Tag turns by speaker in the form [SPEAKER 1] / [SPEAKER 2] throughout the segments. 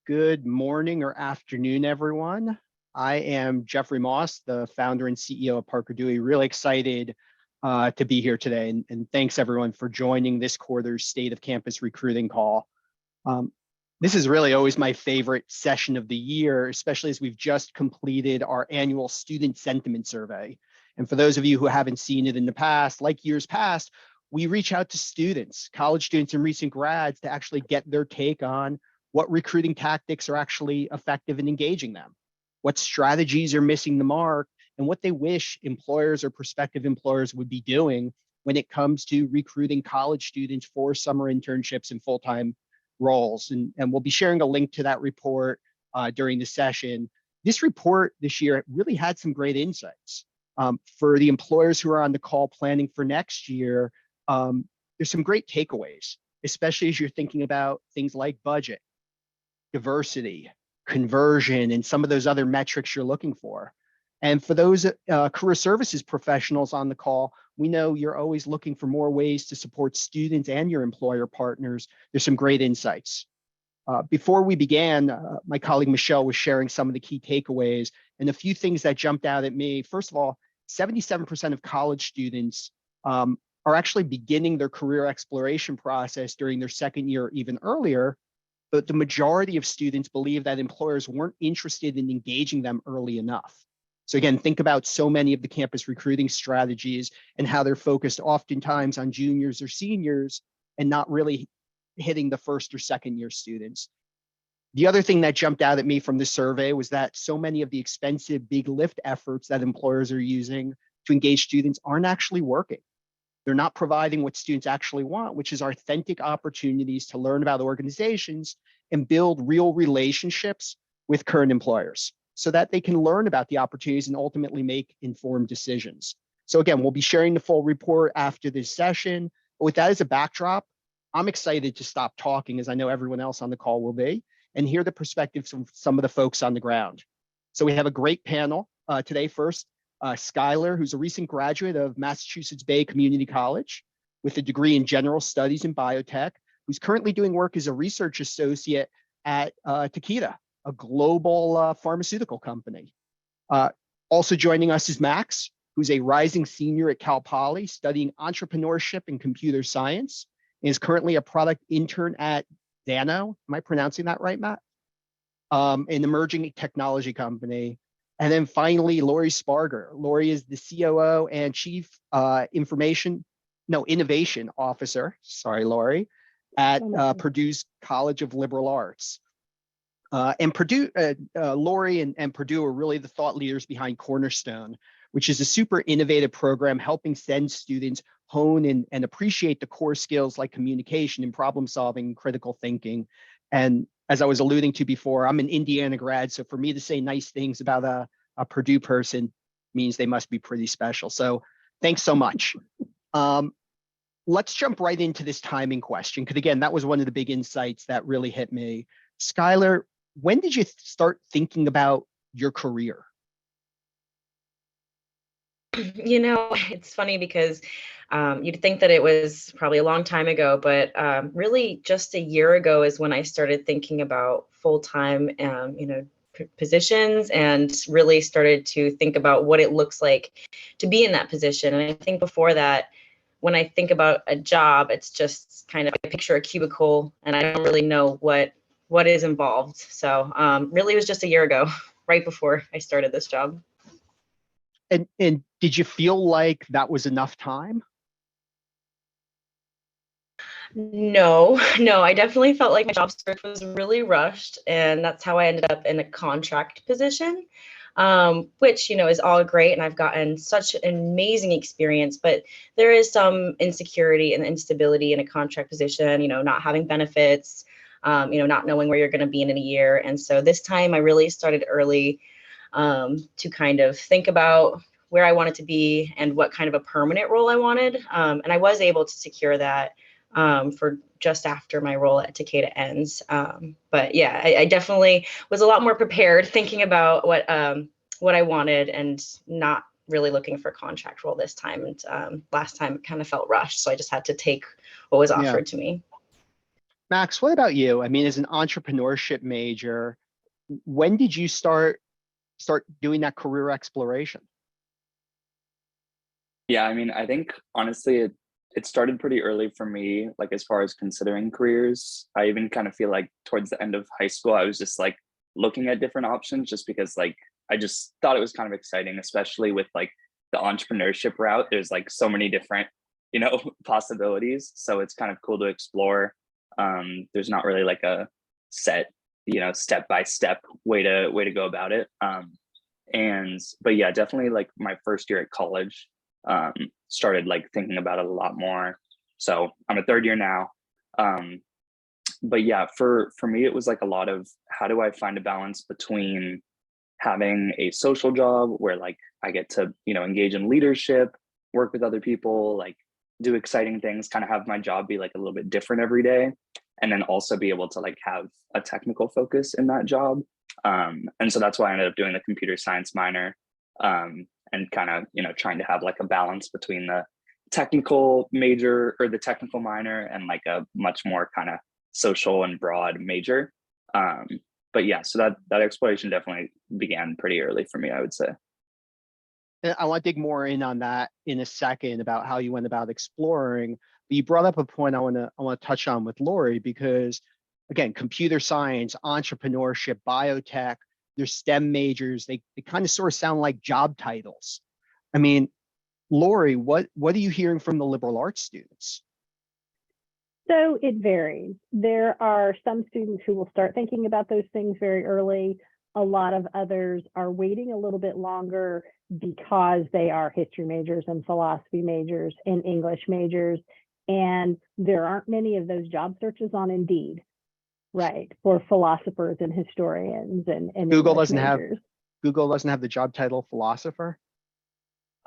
[SPEAKER 1] Good morning or afternoon, everyone. I am Jeffrey Moss, the founder and CEO of Dewey. Really excited to be here today. And thanks everyone for joining this quarter's State of Campus Recruiting Call. This is really always my favorite session of the year, especially as we've just completed our annual student sentiment survey. And for those of you who haven't seen it in the past, like years past, we reach out to students, college students and recent grads to actually get their take on what recruiting tactics are actually effective in engaging them, what strategies are missing the mark, and what they wish employers or prospective employers would be doing when it comes to recruiting college students for summer internships and full-time roles. And we'll be sharing a link to that report during the session. This report this year really had some great insights. For the employers who are on the call planning for next year, there's some great takeaways, especially as you're thinking about things like budget, diversity, conversion, and some of those other metrics you're looking for. And for those career services professionals on the call, we know you're always looking for more ways to support students and your employer partners. There's some great insights. Before we began, my colleague Michelle was sharing some of the key takeaways and a few things that jumped out at me. First of all, 77% of college students are actually beginning their career exploration process during their second year or even earlier. But the majority of students believe that employers weren't interested in engaging them early enough. So again, think about so many of the campus recruiting strategies and how they're focused oftentimes on juniors or seniors and not really hitting the first or second year students. The other thing that jumped out at me from the survey was that so many of the expensive big lift efforts that employers are using to engage students aren't actually working. They're not providing what students actually want, which is authentic opportunities to learn about organizations and build real relationships with current employers so that they can learn about the opportunities and ultimately make informed decisions. So again, we'll be sharing the full report after this session. But with that as a backdrop, I'm excited to stop talking, as I know everyone else on the call will be, and hear the perspectives from some of the folks on the ground. So we have a great panel today. First, Skyler, who's a recent graduate of Massachusetts Bay Community College with a degree in general studies in biotech, who's currently doing work as a research associate at Takeda, a global pharmaceutical company. Also joining us is Max, who's a rising senior at Cal Poly studying entrepreneurship and computer science, and is currently a product intern at Dano. Am I pronouncing that right, Matt? An emerging technology company. And then finally, Lori Sparger. Lori is the COO and Chief Innovation Officer, sorry, Lori, at Purdue's College of Liberal Arts. And Purdue, Lori and Purdue are really the thought leaders behind Cornerstone, which is a super innovative program helping STEM students hone and appreciate the core skills like communication and problem solving, critical thinking. And as I was alluding to before, I'm an Indiana grad, so for me to say nice things about a Purdue person means they must be pretty special. So thanks so much. Let's jump right into this timing question, because again, that was one of the big insights that really hit me. Skyler, when did you start thinking about your career?
[SPEAKER 2] You know, it's funny because you'd think that it was probably a long time ago, but really just a year ago is when I started thinking about full-time, positions and really started to think about what it looks like to be in that position. And I think before that, when I think about a job, it's just kind of, I picture a cubicle and I don't really know what is involved. So really it was just a year ago, right before I started this job.
[SPEAKER 1] And did you feel like that was enough time?
[SPEAKER 2] No, I definitely felt like my job search was really rushed, and that's how I ended up in a contract position, which, is all great, and I've gotten such an amazing experience, but there is some insecurity and instability in a contract position, not having benefits, not knowing where you're going to be in a year. And so this time I really started early to kind of think about where I wanted to be and what kind of a permanent role I wanted. And I was able to secure that for just after my role at Takeda ends. But yeah, I definitely was a lot more prepared thinking about what I wanted and not really looking for a contract role this time. And last time it kind of felt rushed. So I just had to take what was offered to me.
[SPEAKER 1] Max, what about you? I mean, as an entrepreneurship major, when did you start doing that career exploration?
[SPEAKER 3] Yeah, I mean, I think honestly, it started pretty early for me, like as far as considering careers. I even kind of feel like towards the end of high school, I was just like looking at different options just because like I just thought it was kind of exciting, especially with like the entrepreneurship route. There's like so many different, possibilities. So it's kind of cool to explore. There's not really like a set, step by step way to go about it. And but yeah, definitely like my first year at college, um, started like thinking about it a lot more. So I'm a third year now. Um, but yeah, for me, it was like a lot of how do I find a balance between having a social job where like I get to, engage in leadership, work with other people, like do exciting things, kind of have my job be like a little bit different every day, and then also be able to like have a technical focus in that job. And so that's why I ended up doing the computer science minor, and kind of, trying to have like a balance between the technical major or the technical minor and like a much more kind of social and broad major. Um, but yeah, so that exploration definitely began pretty early for me, I would say.
[SPEAKER 1] And I want to dig more in on that in a second about how you went about exploring. But you brought up a point I want to touch on with Lori because again, computer science, entrepreneurship, biotech, they're STEM majors. They kind of sort of sound like job titles. I mean, Lori, what are you hearing from the liberal arts students?
[SPEAKER 4] So it varies. There are some students who will start thinking about those things very early. A lot of others are waiting a little bit longer because they are history majors and philosophy majors and English majors. And there aren't many of those job searches on Indeed, right, for philosophers and historians and
[SPEAKER 1] Google
[SPEAKER 4] English
[SPEAKER 1] doesn't have
[SPEAKER 4] majors.
[SPEAKER 1] Google doesn't have the job title philosopher.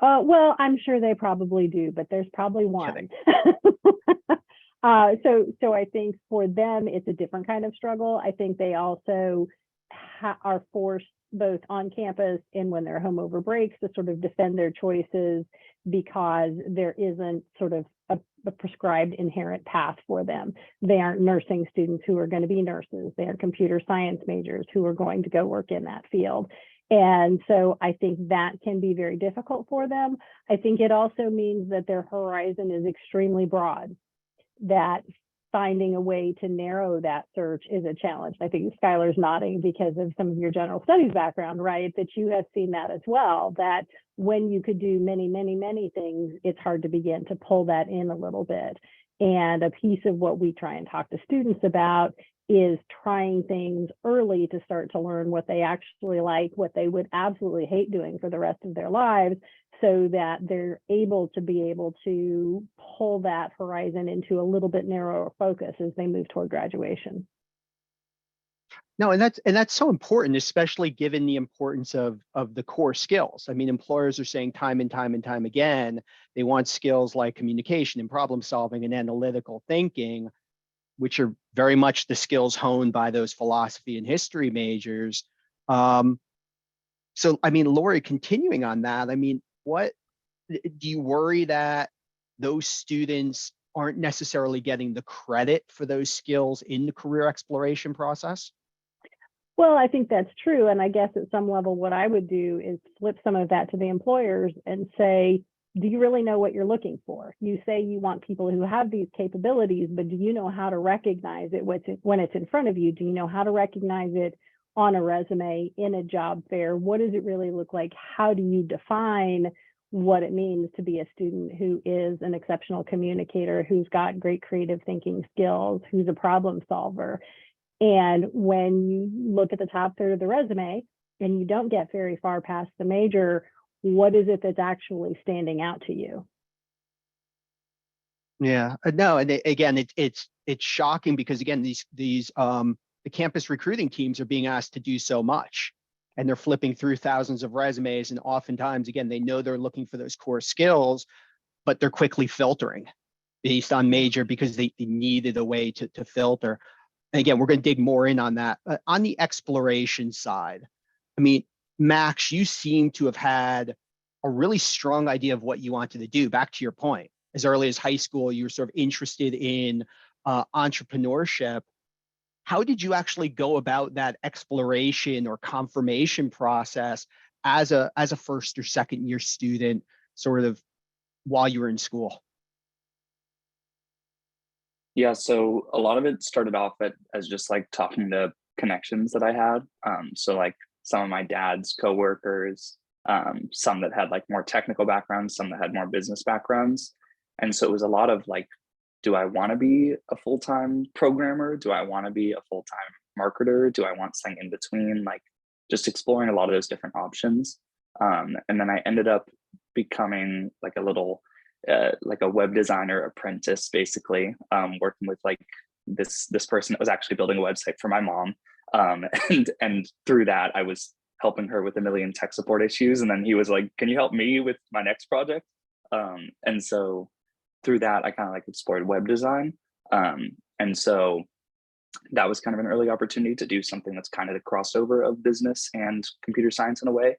[SPEAKER 4] Well, I'm sure they probably do, but there's probably one. So I think for them, it's a different kind of struggle. I think they also are forced both on campus and when they're home over breaks to sort of defend their choices because there isn't sort of a prescribed inherent path for them. They aren't nursing students who are going to be nurses. They are computer science majors who are going to go work in that field. And so I think that can be very difficult for them. I think it also means that their horizon is extremely broad, that finding a way to narrow that search is a challenge. I think Skyler's nodding because of some of your general studies background, right? That you have seen that as well, that when you could do many, many, many things, it's hard to begin to pull that in a little bit. And a piece of what we try and talk to students about is trying things early to start to learn what they actually like, what they would absolutely hate doing for the rest of their lives, so that they're able to pull that horizon into a little bit narrower focus as they move toward graduation.
[SPEAKER 1] No, and that's so important, especially given the importance of the core skills. I mean, employers are saying time and time and time again, they want skills like communication and problem solving and analytical thinking, which are very much the skills honed by those philosophy and history majors. So, I mean, Lori, continuing on that, I mean, what do you worry that those students aren't necessarily getting the credit for those skills in the career exploration process?
[SPEAKER 4] Well, I think that's true. And I guess at some level, what I would do is flip some of that to the employers and say, do you really know what you're looking for? You say you want people who have these capabilities, but do you know how to recognize it when it's in front of you? Do you know how to recognize it on a resume, in a job fair? What does it really look like? How do you define what it means to be a student who is an exceptional communicator, who's got great creative thinking skills, who's a problem solver? And when you look at the top third of the resume and you don't get very far past the major, what is it that's actually standing out to you?
[SPEAKER 1] Yeah, no, and again, it's shocking because again, these the campus recruiting teams are being asked to do so much, and they're flipping through thousands of resumes, and oftentimes, again, they know they're looking for those core skills, but they're quickly filtering based on major because they needed a way to filter. And again, we're going to dig more in on that. On the exploration side, I mean, Max, you seem to have had a really strong idea of what you wanted to do. Back to your point, as early as high school, you were sort of interested in entrepreneurship. How did you actually go about that exploration or confirmation process as a first or second year student, sort of while you were in school?
[SPEAKER 3] Yeah, so a lot of it started off as just like talking to connections that I had. So like some of my dad's coworkers, some that had like more technical backgrounds, some that had more business backgrounds. And so it was a lot of like, do I want to be a full-time programmer? Do I want to be a full-time marketer? Do I want something in between? Like just exploring a lot of those different options. And then I ended up becoming like a little like a web designer apprentice, basically, working with like this person that was actually building a website for my mom. And through that, I was helping her with a million tech support issues. And then he was like, "Can you help me with my next project?" And so through that, I kind of like explored web design. And so that was kind of an early opportunity to do something that's kind of the crossover of business and computer science in a way,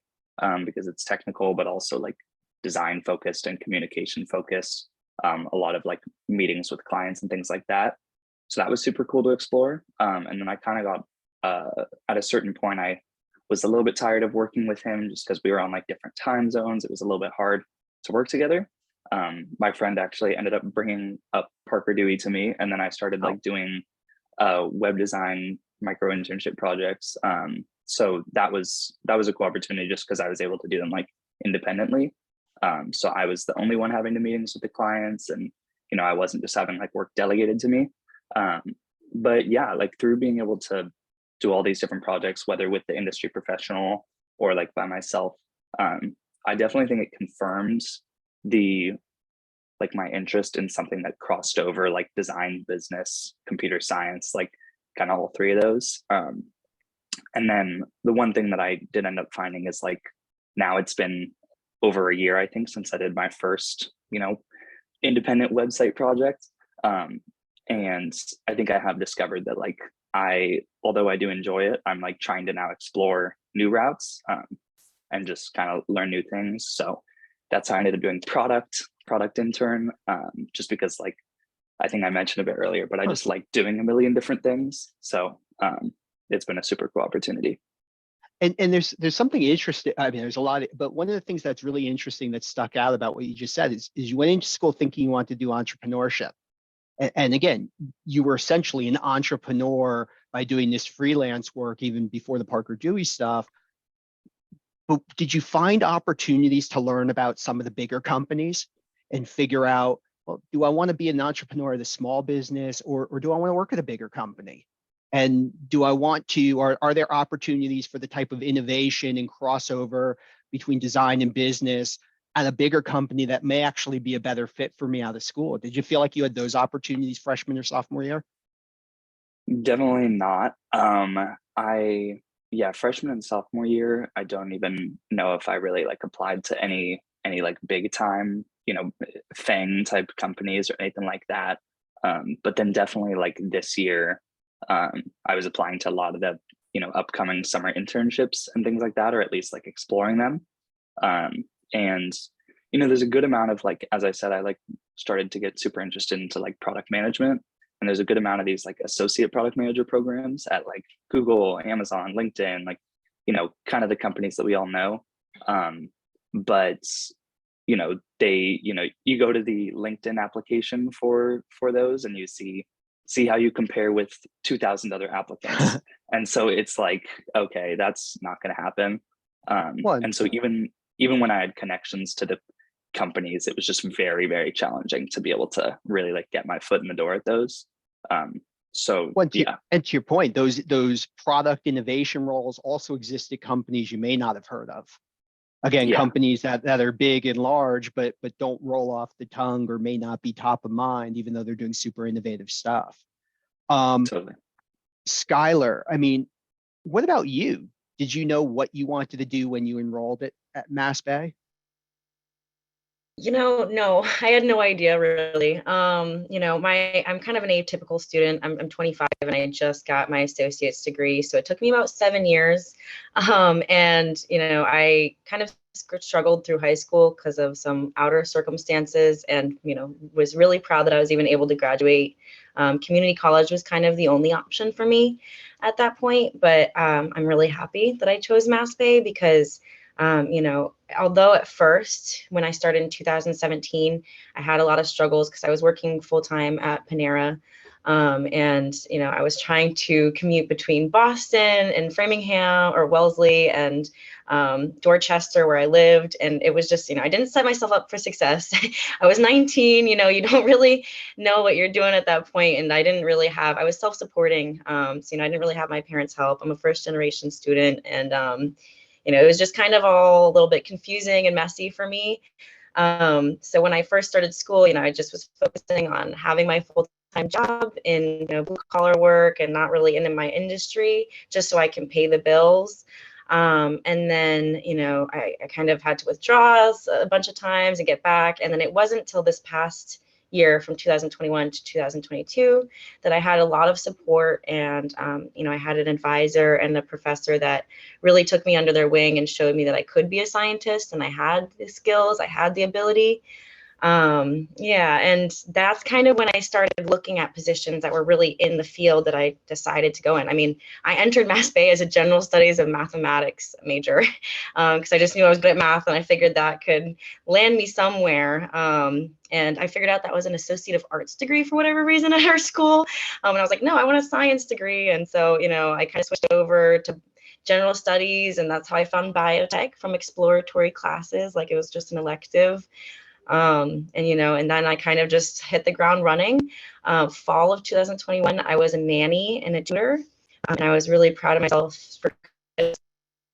[SPEAKER 3] because it's technical, but also like design focused and communication focused, a lot of like meetings with clients and things like that. So that was super cool to explore. And then I kind of got, at a certain point, I was a little bit tired of working with him just because we were on like different time zones. It was a little bit hard to work together. My friend actually ended up bringing up Parker Dewey to me. And then I started like doing web design micro internship projects. So that was a cool opportunity just because I was able to do them like independently. So I was the only one having the meetings with the clients, and I wasn't just having like work delegated to me. But yeah, like through being able to do all these different projects, whether with the industry professional or like by myself, I definitely think it confirmed my interest in something that crossed over like design, business, computer science, like kind of all three of those. And then the one thing that I did end up finding is like now it's been over a year, I think, since I did my first, independent website project. And I think I have discovered that like although I do enjoy it, I'm like trying to now explore new routes and just kind of learn new things. So that's how I ended up doing product intern, just because like, I think I mentioned a bit earlier, but I just like doing a million different things. So it's been a super cool opportunity.
[SPEAKER 1] And there's something interesting. I mean, there's a lot, but one of the things that's really interesting that stuck out about what you just said is you went into school thinking you wanted to do entrepreneurship. And again, you were essentially an entrepreneur by doing this freelance work even before the Parker Dewey stuff. But did you find opportunities to learn about some of the bigger companies and figure out, well, do I want to be an entrepreneur of the small business, or do I want to work at a bigger company? And do I want to, or are there opportunities for the type of innovation and crossover between design and business at a bigger company that may actually be a better fit for me out of school? Did you feel like you had those opportunities freshman or sophomore year?
[SPEAKER 3] Definitely not. Freshman and sophomore year, I don't even know if I really like applied to any like big time, FANG type companies or anything like that. But then definitely like this year, I was applying to a lot of the, upcoming summer internships and things like that, or at least like exploring them. And, there's a good amount of like, as I said, I like started to get super interested into like product management. And there's a good amount of these like associate product manager programs at like Google, Amazon, LinkedIn, like, kind of the companies that we all know. But, you go to the LinkedIn application for those and you see how you compare with 2,000 other applicants. And so it's like, okay, that's not going to happen. And so even when I had connections to the companies, it was just very, very challenging to be able to really like get my foot in the door at those. And to your
[SPEAKER 1] point, those product innovation roles also exist at companies you may not have heard of. Again, companies that are big and large, but don't roll off the tongue or may not be top of mind, even though they're doing super innovative stuff.
[SPEAKER 3] Totally.
[SPEAKER 1] Skyler, I mean, what about you? Did you know what you wanted to do when you enrolled at Mass Bay?
[SPEAKER 2] No, I had no idea really. I'm kind of an atypical student. I'm 25 and I just got my associate's degree. So it took me about 7 years. I kind of struggled through high school because of some outer circumstances, and was really proud that I was even able to graduate. Community college was kind of the only option for me at that point, but I'm really happy that I chose Mass Bay because although at first when I started in 2017, I had a lot of struggles because I was working full-time at Panera. And I was trying to commute between Boston and Framingham or Wellesley and Dorchester, where I lived. And it was just, I didn't set myself up for success. I was 19, you don't really know what you're doing at that point. And I didn't really have, I was self-supporting. So, I didn't really have my parents' help. I'm a first generation student. And, it was just kind of all a little bit confusing and messy for me. So when I first started school, I just was focusing on having my full-time job in blue collar work and not really into my industry, just so I can pay the bills. And then, I kind of had to withdraw a bunch of times and get back. And then it wasn't till this past year from 2021 to 2022 that I had a lot of support. And, I had an advisor and a professor that really took me under their wing and showed me that I could be a scientist and I had the skills, I had the ability. And that's kind of when I started looking at positions that were really in the field that I decided to go in. I mean, I entered Mass Bay as a general studies of mathematics major because I just knew I was good at math and I figured that could land me somewhere. And I figured out that was an associate of arts degree for whatever reason at our school. And I was like, no, I want a science degree. And so, I kind of switched over to general studies, and that's how I found biotech from exploratory classes. Like it was just an elective. And then I kind of just hit the ground running. Fall of 2021, I was a nanny and a tutor. And I was really proud of myself for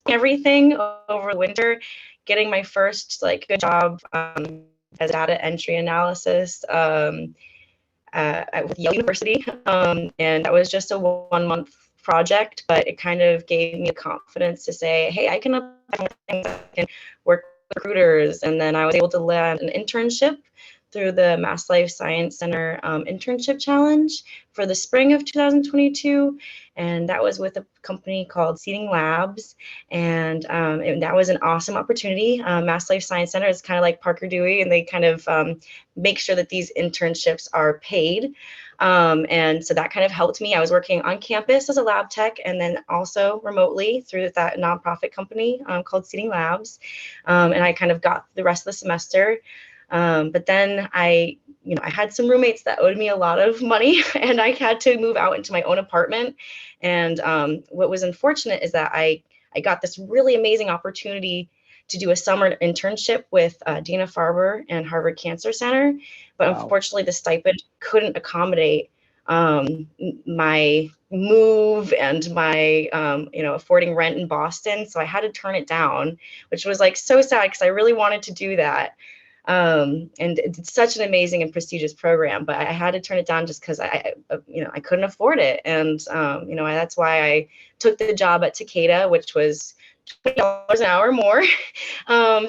[SPEAKER 2] everything over the winter, getting my first good job as data entry analysis with Yale University. And that was just a 1-month project, but it kind of gave me the confidence to say, hey, I can apply for things, I can work with recruiters. And then I was able to land an internship through the Mass Life Science Center internship challenge for the spring of 2022. And that was with a company called Seeding Labs. And that was an awesome opportunity. Mass Life Science Center is kind of like Parker Dewey, and they kind of make sure that these internships are paid. And so that kind of helped me. I was working on campus as a lab tech and then also remotely through that nonprofit company called Seeding Labs. And I kind of got the rest of the semester. But then I had some roommates that owed me a lot of money and I had to move out into my own apartment. And what was unfortunate is that I got this really amazing opportunity to do a summer internship with Dana-Farber and Harvard Cancer Center. But
[SPEAKER 1] Wow.
[SPEAKER 2] Unfortunately, the stipend couldn't accommodate my move and my, affording rent in Boston. So I had to turn it down, which was so sad because I really wanted to do that. And it's such an amazing and prestigious program, but I had to turn it down just because I couldn't afford it. And, that's why I took the job at Takeda, which was $20 an hour more. And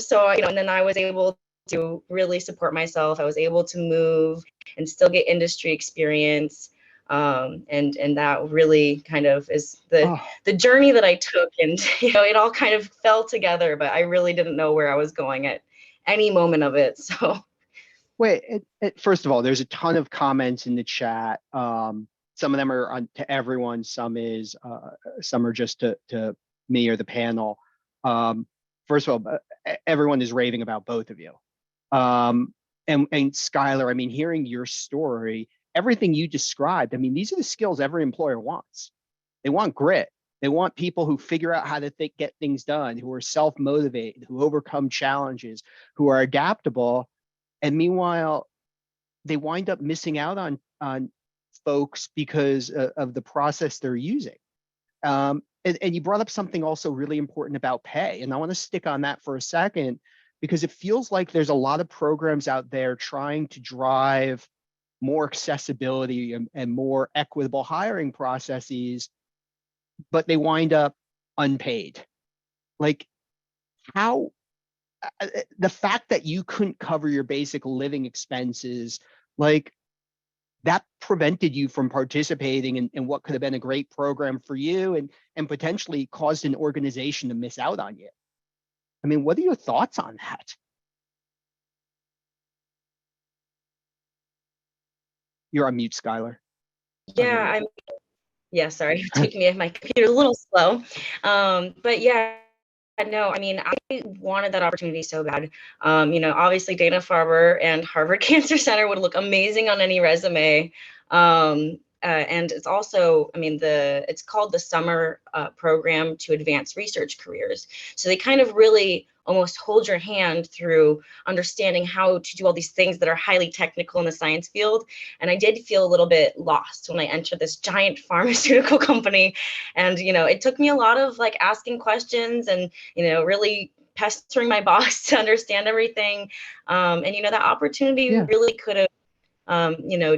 [SPEAKER 2] then I was able to really support myself. I was able to move and still get industry experience. And that really kind of is the journey that I took. And, it all kind of fell together, but I really didn't know where I was going at any moment of it. So
[SPEAKER 1] Wait, first of all, there's a ton of comments in the chat. Some of them are on to everyone. Some are just to me or the panel. First of all, everyone is raving about both of you. And Skyler, I mean, hearing your story, everything you described, I mean, these are the skills every employer wants. They want grit. They want people who figure out how to get things done, who are self-motivated, who overcome challenges, who are adaptable. And meanwhile, they wind up missing out on folks because of the process they're using. And you brought up something also really important about pay. And I want to stick on that for a second, because it feels like there's a lot of programs out there trying to drive more accessibility and more equitable hiring processes, but they wind up unpaid. Like how, the fact that you couldn't cover your basic living expenses, like that prevented you from participating in what could have been a great program for you and potentially caused an organization to miss out on you. I mean, what are your thoughts on that? You're on mute, Skyler.
[SPEAKER 2] Yeah, yeah, sorry, it took me, my computer a little slow. But yeah, no, I mean, I wanted that opportunity so bad. Obviously Dana-Farber and Harvard Cancer Center would look amazing on any resume. And it's also, I mean, it's called the Summer Program to Advance Research Careers. So they kind of really almost hold your hand through understanding how to do all these things that are highly technical in the science field. And I did feel a little bit lost when I entered this giant pharmaceutical company. And, it took me a lot of like asking questions and, really pestering my boss to understand everything. And, that opportunity really could have,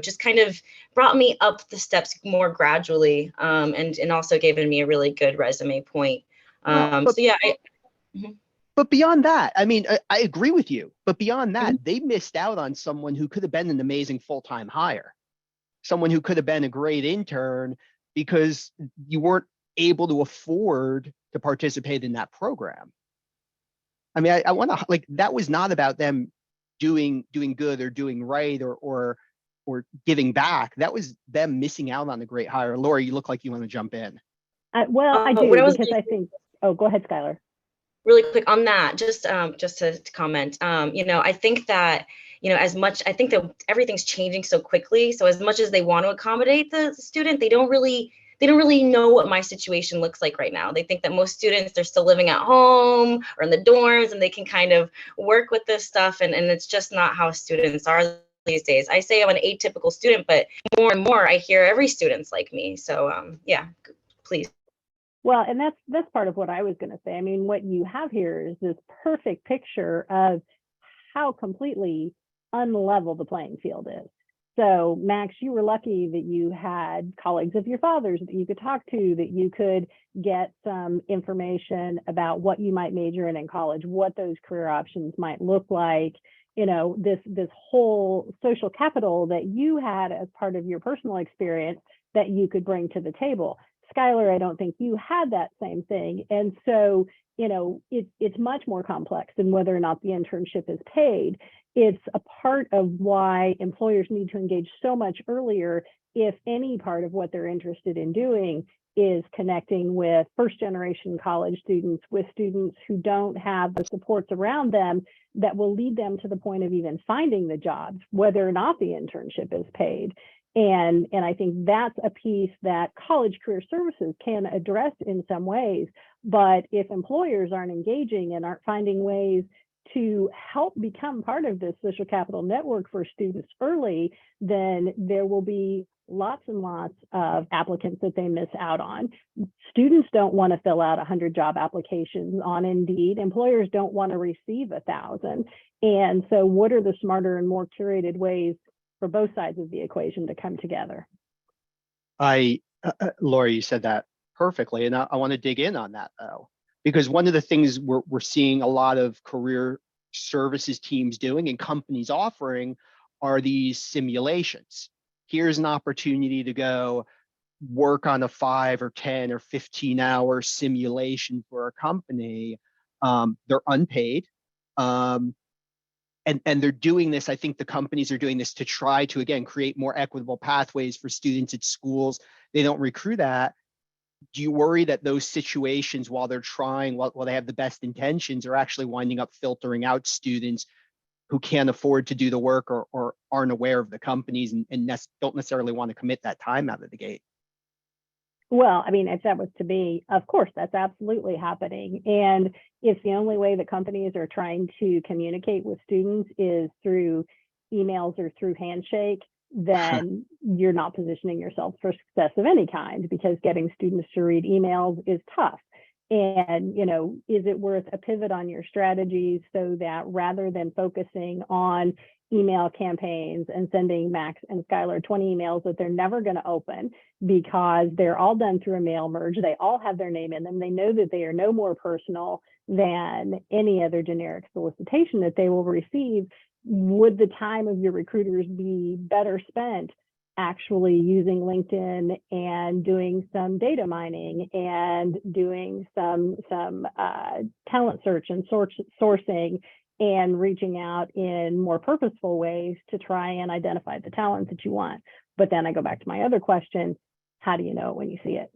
[SPEAKER 2] just kind of brought me up the steps more gradually, and also given me a really good resume point.
[SPEAKER 1] But beyond that, I mean, I agree with you. But beyond that, they missed out on someone who could have been an amazing full-time hire, someone who could have been a great intern, because you weren't able to afford to participate in that program. I mean, I want to, like, that was not about them doing good or doing right or giving back. That was them missing out on a great hire. Laura, you look like you want to jump in.
[SPEAKER 4] I do, because I think, go ahead, Skyler.
[SPEAKER 2] Really quick on that, just to comment, I think that, I think that everything's changing so quickly. So as much as they want to accommodate the student, they don't really know what my situation looks like right now. They think that most students, they're still living at home or in the dorms, and they can kind of work with this stuff. And it's just not how students are these days. I say I'm an atypical student, but more and more I hear every student's like me. So yeah, please.
[SPEAKER 4] Well, and that's part of what I was going to say. I mean, what you have here is this perfect picture of how completely unlevel the playing field is. So, Max, you were lucky that you had colleagues of your father's that you could talk to, that you could get some information about what you might major in college, what those career options might look like. This whole social capital that you had as part of your personal experience that you could bring to the table. Skyler, I don't think you had that same thing. And so, it's much more complex than whether or not the internship is paid. It's a part of why employers need to engage so much earlier if any part of what they're interested in doing is connecting with first-generation college students, with students who don't have the supports around them that will lead them to the point of even finding the jobs, whether or not the internship is paid. And I think that's a piece that college career services can address in some ways. But if employers aren't engaging and aren't finding ways to help become part of this social capital network for students early, then there will be lots and lots of applicants that they miss out on. Students don't want to fill out 100 job applications on Indeed. Employers don't want to receive 1,000. And so what are the smarter and more curated ways for both sides of the equation to come together?
[SPEAKER 1] Laura, you said that perfectly. And I want to dig in on that, though, because one of the things we're seeing a lot of career services teams doing and companies offering are these simulations. Here's an opportunity to go work on a 5 or 10 or 15-hour simulation for a company. They're unpaid. And they're doing this, I think the companies are doing this to try to, again, create more equitable pathways for students at schools. They don't recruit that. Do you worry that those situations, while they're trying, while they have the best intentions, are actually winding up filtering out students who can't afford to do the work or aren't aware of the companies and don't necessarily want to commit that time out of the gate?
[SPEAKER 4] Well, I mean, if that was to be, of course, that's absolutely happening. And if the only way that companies are trying to communicate with students is through emails or through handshake, then you're not positioning yourself for success of any kind, because getting students to read emails is tough. And, is it worth a pivot on your strategies so that rather than focusing on email campaigns and sending Max and Skyler 20 emails that they're never going to open because they're all done through a mail merge, they all have their name in them, they know that they are no more personal than any other generic solicitation that they will receive, would the time of your recruiters be better spent actually using LinkedIn and doing some data mining and doing some talent search and sourcing and reaching out in more purposeful ways to try and identify the talent that you want. But then I go back to my other question, how do you know it when you see it?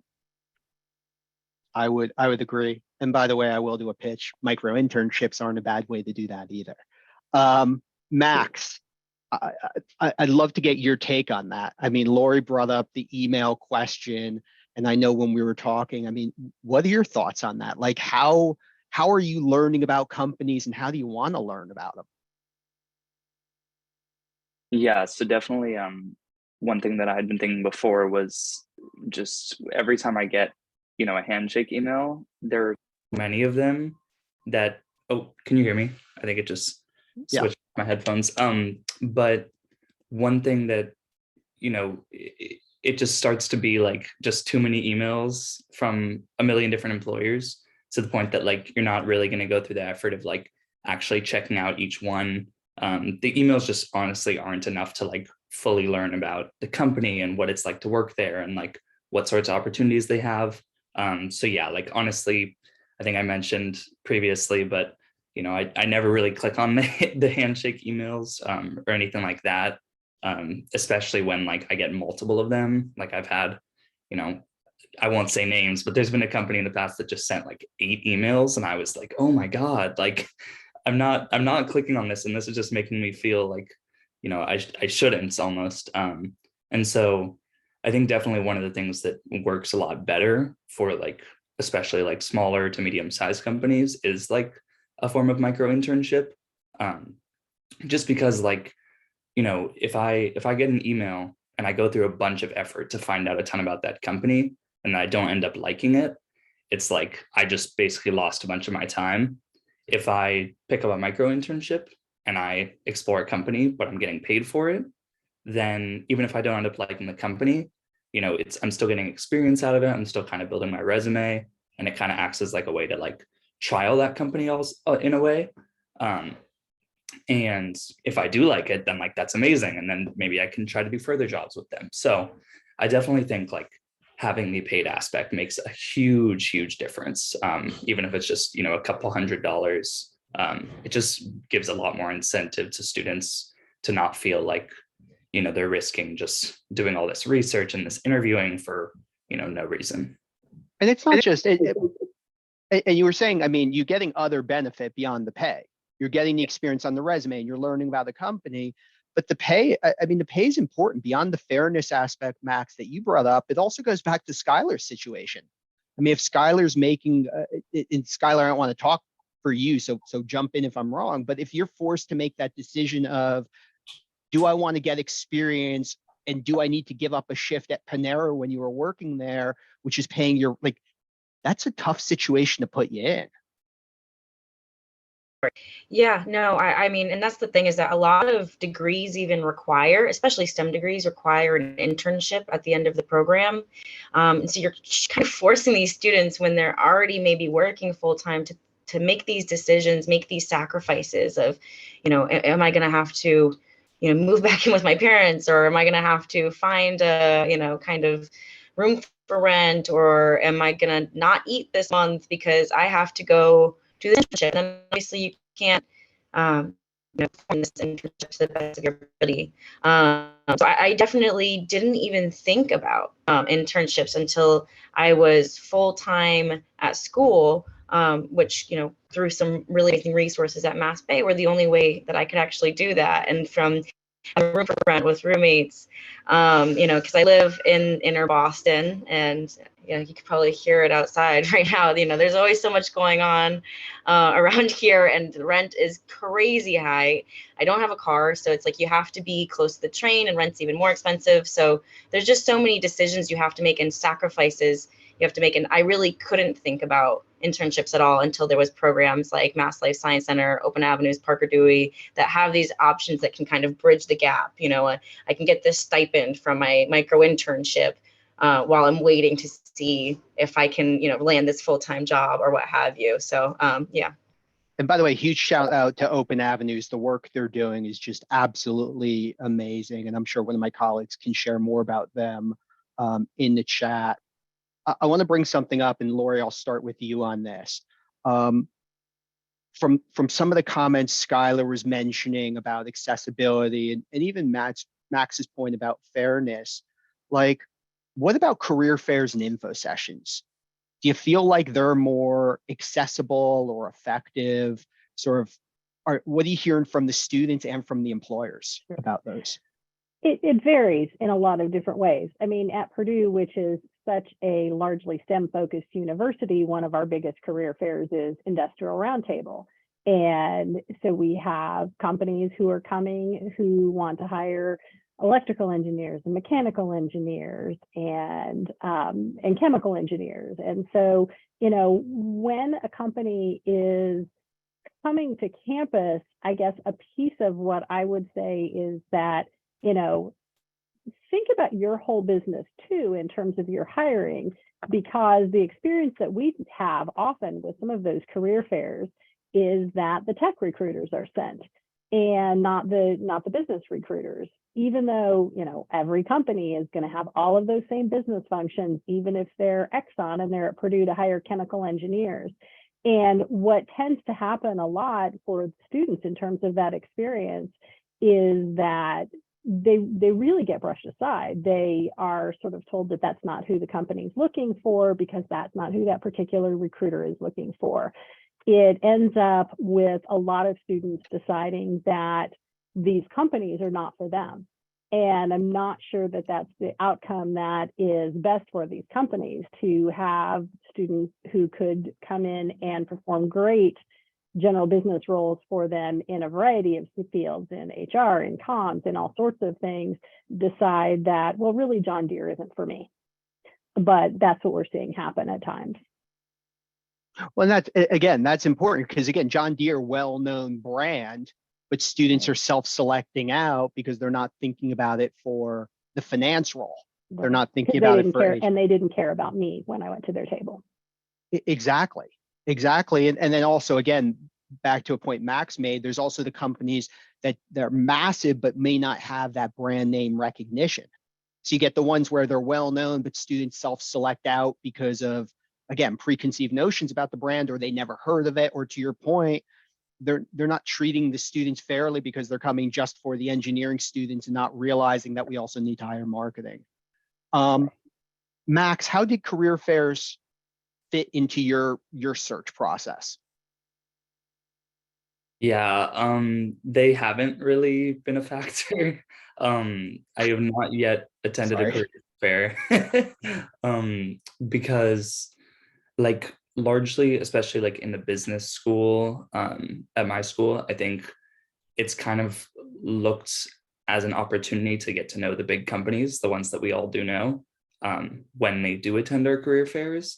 [SPEAKER 1] I would agree. And by the way, I will do a pitch. Micro internships aren't a bad way to do that either. Max, I'd love to get your take on that. I mean, Lori brought up the email question, and I know when we were talking, I mean, what are your thoughts on that? Like, how are you learning about companies, and how do you want to learn about them?
[SPEAKER 3] Yeah, so definitely one thing that I had been thinking before was just every time I get, a handshake email, there are many of them that, oh, can you hear me? I think it just switched my headphones. But one thing that, it just starts to be like just too many emails from a million different employers, to the point that like you're not really going to go through the effort of like actually checking out each one. The emails just honestly aren't enough to like fully learn about the company and what it's like to work there and like what sorts of opportunities they have. So yeah, like honestly, I think I mentioned previously, but I never really click on the handshake emails or anything like that, especially when like I get multiple of them. Like I've had, I won't say names, but there's been a company in the past that just sent like 8 emails, and I was like, oh my God, like I'm not clicking on this, and this is just making me feel like, I shouldn't almost. And so I think definitely one of the things that works a lot better for like, especially like smaller to medium-sized companies is like a form of micro internship. Just because like, if I get an email and I go through a bunch of effort to find out a ton about that company and I don't end up liking it, it's like I just basically lost a bunch of my time. If I pick up a micro internship and I explore a company, but I'm getting paid for it, then even if I don't end up liking the company, I'm still getting experience out of it. I'm still kind of building my resume, and it kind of acts as like a way to like trial that company also in a way. And if I do like it, then like that's amazing. And then maybe I can try to do further jobs with them. So I definitely think like having the paid aspect makes a huge, huge difference. Even if it's just, a couple $100, it just gives a lot more incentive to students to not feel like, they're risking just doing all this research and this interviewing for, no reason.
[SPEAKER 1] And it's not just, and you were saying, I mean, you're getting other benefit beyond the pay. You're getting the experience on the resume and you're learning about the company, but the pay, I mean, the pay is important beyond the fairness aspect, Max, that you brought up. It also goes back to Skyler's situation. I mean, if Skyler's making, and Skyler, I don't want to talk for you, so jump in if I'm wrong, but if you're forced to make that decision of, do I want to get experience and do I need to give up a shift at Panera when you were working there, which is paying your, like, that's a tough situation to put you in.
[SPEAKER 2] Yeah, no, I mean, and that's the thing, is that a lot of degrees even require, especially STEM degrees, require an internship at the end of the program. And so you're kind of forcing these students, when they're already maybe working full time, to make these decisions, make these sacrifices of, am I going to have to, move back in with my parents, or am I going to have to find a, kind of room for rent, or am I going to not eat this month because I have to go do the internship? And obviously you can't, perform this internship to the best of your ability. So I definitely didn't even think about internships until I was full-time at school, which, through some really amazing resources at Mass Bay, were the only way that I could actually do that. And from a room for rent with roommates, because I live in inner Boston, and you could probably hear it outside right now. There's always so much going on around here, and the rent is crazy high. I don't have a car, so it's like you have to be close to the train, and rent's even more expensive. So there's just so many decisions you have to make and sacrifices you have to make. And I really couldn't think about internships at all until there was programs like Mass Life Science Center, Open Avenues, Parker Dewey, that have these options that can kind of bridge the gap. I can get this stipend from my micro internship while I'm waiting to see if I can, land this full-time job or what have you. So, yeah.
[SPEAKER 1] And by the way, huge shout out to Open Avenues. The work they're doing is just absolutely amazing. And I'm sure one of my colleagues can share more about them in the chat. I want to bring something up, and Lori, I'll start with you on this. From some of the comments Skyler was mentioning about accessibility and even Max's point about fairness, like, what about career fairs and info sessions? Do you feel like they're more accessible or effective? What are you hearing from the students and from the employers about those?
[SPEAKER 4] It varies in a lot of different ways. I mean, at Purdue, which is such a largely STEM-focused university, one of our biggest career fairs is Industrial Roundtable. And so we have companies who are coming who want to hire electrical engineers and mechanical engineers and chemical engineers. And so, when a company is coming to campus, I guess a piece of what I would say is that, think about your whole business too in terms of your hiring, because the experience that we have often with some of those career fairs is that the tech recruiters are sent and not the business recruiters, even though every company is going to have all of those same business functions, even if they're Exxon and they're at Purdue to hire chemical engineers. And what tends to happen a lot for students in terms of that experience is that they really get brushed aside. They are sort of told that that's not who the company's looking for because that's not who that particular recruiter is looking for. It ends up with a lot of students deciding that these companies are not for them. And I'm not sure that that's the outcome that is best for these companies, to have students who could come in and perform great general business roles for them in a variety of fields, in HR, in comms, in all sorts of things, decide that, well, really, John Deere isn't for me. But that's what we're seeing happen at times.
[SPEAKER 1] Well, that's important because, again, John Deere, well-known brand, but students are self-selecting out because they're not thinking about it for the finance role. Right. They're not thinking about it for
[SPEAKER 4] HR. And they didn't care about me when I went to their table.
[SPEAKER 1] Exactly. And then also, again, back to a point Max made, there's also the companies that they're massive but may not have that brand name recognition. So you get the ones where they're well-known, but students self-select out because of, again, preconceived notions about the brand, or they never heard of it, or to your point, they're not treating the students fairly because they're coming just for the engineering students and not realizing that we also need to hire marketing. Max, how did career fairs fit into your search process?
[SPEAKER 3] Yeah, they haven't really been a factor. I have not yet attended a career fair because, like, largely, especially like in the business school, at my school, I think it's kind of looked as an opportunity to get to know the big companies, the ones that we all do know, when they do attend our career fairs.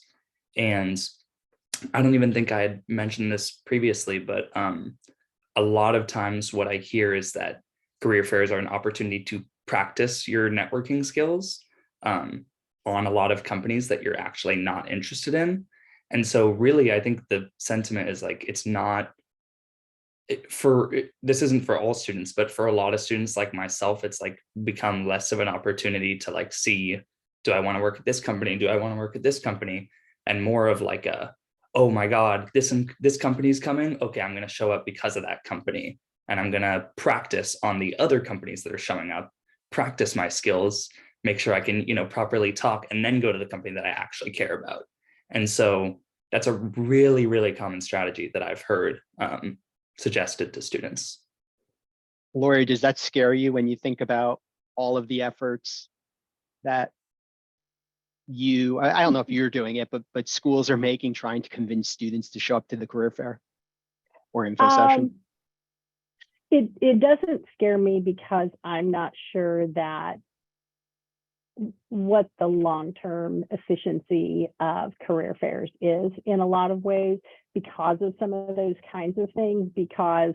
[SPEAKER 3] And I don't even think I had mentioned this previously, but a lot of times what I hear is that career fairs are an opportunity to practice your networking skills on a lot of companies that you're actually not interested in. And so really, I think the sentiment is like, it's not this isn't for all students, but for a lot of students like myself, it's like become less of an opportunity to like see, do I want to work at this company? Do I want to work at this company? And more of like oh my God, this company's coming. Okay, I'm going to show up because of that company. And I'm going to practice on the other companies that are showing up, practice my skills, make sure I can, properly talk, and then go to the company that I actually care about. And so that's a really, really common strategy that I've heard suggested to students.
[SPEAKER 1] Lori, does that scare you when you think about all of the efforts that I don't know if you're doing it, but schools are making, trying to convince students to show up to the career fair or info session?
[SPEAKER 4] It doesn't scare me because I'm not sure that what the long-term efficiency of career fairs is in a lot of ways, because of some of those kinds of things, because,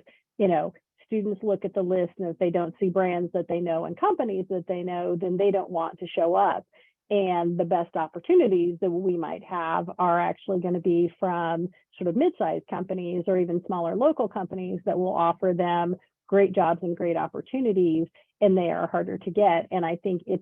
[SPEAKER 4] students look at the list, and if they don't see brands that they know and companies that they know, then they don't want to show up. And the best opportunities that we might have are actually going to be from sort of mid-sized companies or even smaller local companies that will offer them great jobs and great opportunities, and they are harder to get. And I think it